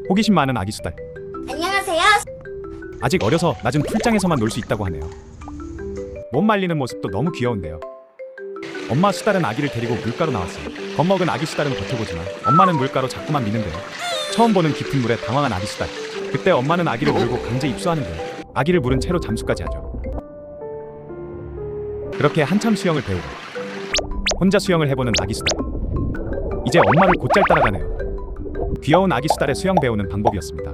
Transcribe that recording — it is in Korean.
호기심 많은 아기 수달. 안녕하세요. 아직 어려서 낮은 풀장에서만 놀 수 있다고 하네요. 몸 말리는 모습도 너무 귀여운데요. 엄마 수달은 아기를 데리고 물가로 나왔어요. 겁먹은 아기 수달은 버텨보지만 엄마는 물가로 자꾸만 미는데요. 처음 보는 깊은 물에 당황한 아기 수달. 그때 엄마는 아기를 물고 강제 입수하는데요. 아기를 물은 채로 잠수까지 하죠. 그렇게 한참 수영을 배우고 혼자 수영을 해보는 아기 수달. 이제 엄마를 곧잘 따라가네요. 귀여운 아기 수달의 수영 배우는 방법이었습니다.